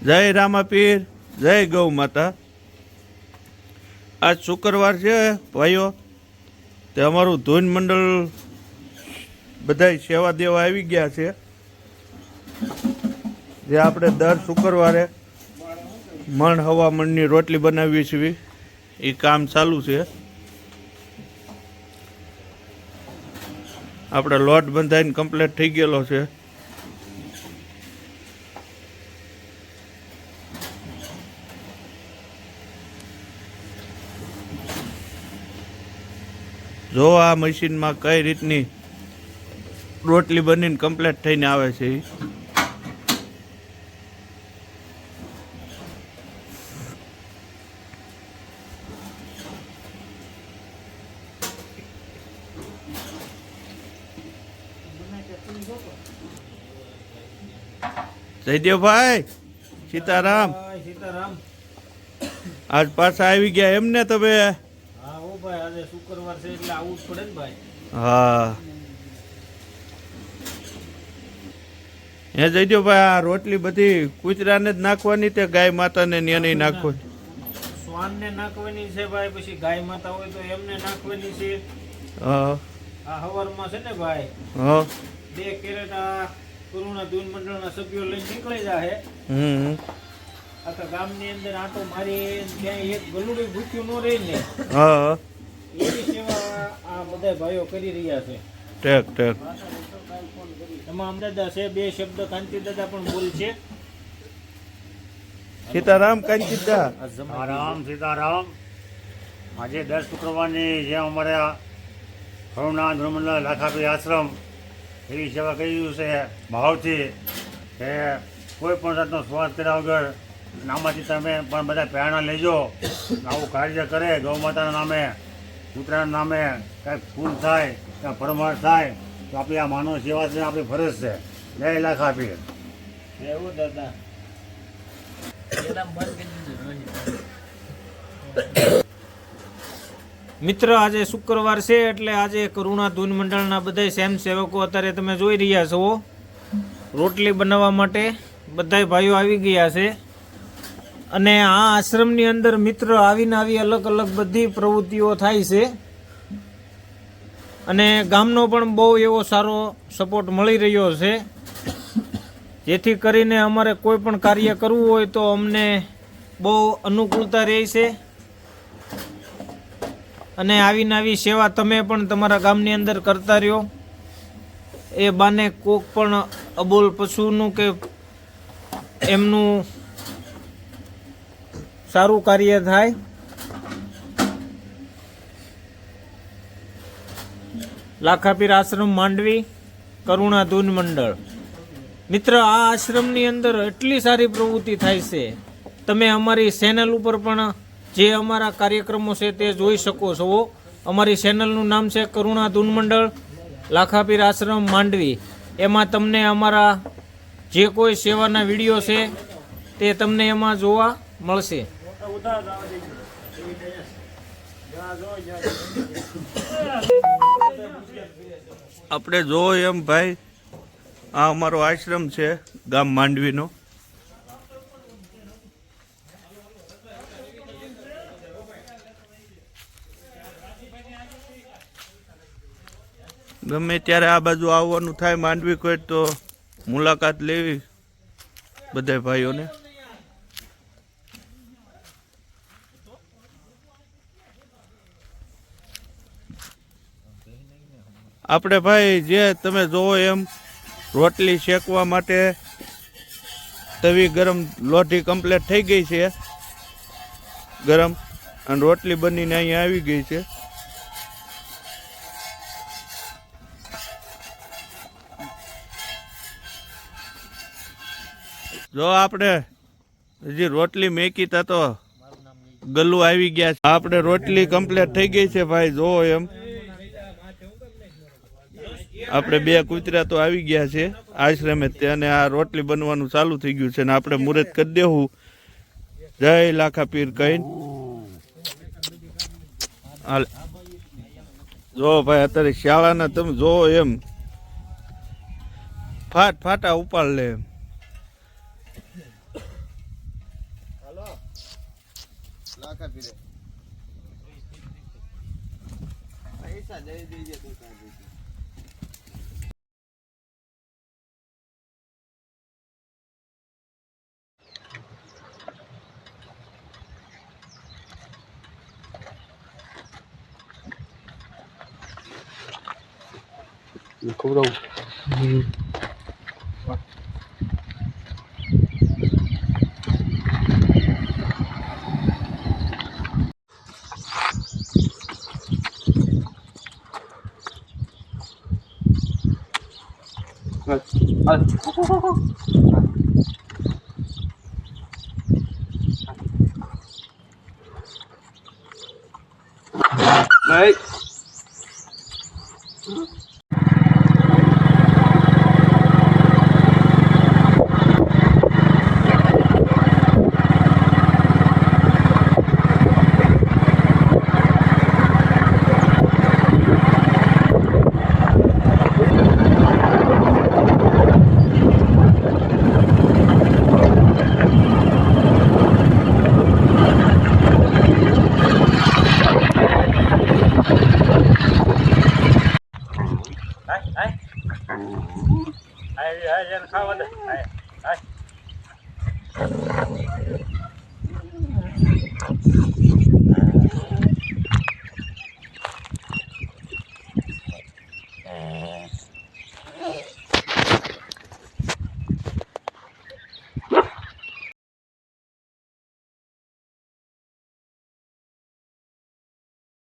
જય રામાપીર, જય ગૌ માતા. આજ શુક્રવાર છે ભાઈઓ, તે અમારું ધૂન મંડળ બધા સેવા દેવા આવી ગયા છે. જે આપણે દર શુક્રવારે મણ હવા મણની રોટલી બનાવીએ છીએ, એ કામ ચાલુ છે. આપણે લોટ બંધાઈને કમ્પ્લીટ થઈ ગયેલો છે. જો આ મશીનમાં કઈ રીતની રોટલી બનીને કમ્પ્લીટ થઈને આવે છે. જયદેવભાઈ, સીતારામ. સીતારામ. આજ પાછા આવી ગયા એમને તમે? ભાઈ આજે શુક્રવાર છે એટલે આવું જ પડે ને ભાઈ. હા હે જયદેવભાઈ, આ રોટલી બધી કૂતરાને જ નાખવાની તે ગાય માતાને નહીં નાખવાની? શ્વાનને નાખવાની છે ભાઈ, પછી ગાય માતા હોય તો એમને નાખવાની છે. હા આ હવારમાં છે ને ભાઈ, હા 2 કેરેટ આ કરુણા ધૂન મંડળના સભ્યો લઈને નીકળી જાય. આખા ગામની અંદર આટો મારી ક્યાંય એક ગલુડી ભૂખ્યું ન રહી ને, હા એવી સેવા આ બધા ભાઈઓ કરી રહ્યા છે. ટેક ટેક. એમાં અમદાદા છે, 2 શબ્દ કાંતિ દાદા પણ બોલ છે. સીતારામ કાંતિદા. રામ સીતારામ. આજે દર શુક્રવારની જે અમારા કરુણા ધૂન મંડળ લાખાપી આશ્રમ એવી સેવા કરી રહ્યું છે ભાવથી, કે કોઈ પણ જાતનો સ્વાદ કર્યા વગર આમાંથી તમે પણ બધા પ્રેરણા લેજો. આવું કાર્ય કરે ગૌ માતાના નામે, કૂતરાના નામે કાંઈક ફૂલ થાય, કાંઈ પરમાર થાય તો આપણી આ માનવ સેવા છે, આપણી ફરજ છે. જય લાખાપીર. એવું દાદા. મિત્ર, આજે શુક્રવાર છે એટલે આજે કરુણા ધૂન મંડળના બધા સ્વયંસેવકો અત્યારે તમે જોઈ રહ્યા છો, રોટલી બનાવવા માટે બધા ભાઈઓ આવી ગયા છે. અને આ આશ્રમની અંદર મિત્ર આવીને આવી અલગ અલગ બધી પ્રવૃત્તિઓ થાય છે. અને ગામનો પણ બહુ એવો સારો સપોર્ટ મળી રહ્યો છે, જેથી કરીને અમારે કોઈ પણ કાર્ય કરવું હોય તો અમને બહુ અનુકૂળતા રહે છે. અને આવીને આવી સેવા તમે પણ તમારા ગામની અંદર કરતા રહ્યો, એ બાને કોક પણ અબોલ પશુનું કે એમનું સારું કાર્ય થાય. લાખાપીર આશ્રમ માંડવી, કરુણા ધૂન મંડળ. મિત્ર, આ આશ્રમની અંદર એટલી સારી પ્રવૃત્તિ થાય છે, તમે અમારી ચેનલ ઉપર પણ જે અમારા કાર્યક્રમો છે તે જોઈ શકો છો. અમારી ચેનલનું નામ છે કરુણા ધૂન મંડળ લાખાપીર આશ્રમ માંડવી. એમાં તમને અમારા જે કોઈ સેવાના વિડીયો છે તે તમને એમાં જોવા મળશે. આપણે જોવો એમ ભાઈ, આ અમારો આશ્રમ છે ગામ માંડવીનો. ગમે ત્યારે આ બાજુ આવવાનું થાય માંડવી કોઈ તો મુલાકાત લેવી બધા ભાઈઓને. આપણે ભાઈ જે તમે જોવો એમ રોટલી શેકવા માટે તવી ગરમ, લોઢી કમ્પ્લીટ થઈ ગઈ છે ગરમ, અને રોટલી બનીને અહીંયા આવી ગઈ છે. જો આપણે હજી રોટલી મેકી તા તો ગલ્લું આવી ગયા છે. આપણે રોટલી કમ્પ્લીટ થઈ ગઈ છે ભાઈ, જોવો એમ. આપણે 2 કૂતરા તો આવી ગયા છે આશ્રમે તે, અને આ રોટલી બનવાનું ચાલુ થઈ ગયું છે. ને આપણે મુહૂર્ત કરી દેવું જય લાખાપીર કહીને. હાલ જો ભાઈ, અત્યારે શાળાના તમે જોવો એમ ફાટા ઉપાડ લે એમ. લાખા પીરે પૈસા દઈ દીજે તો કાઢી Đấy. ખાવા દે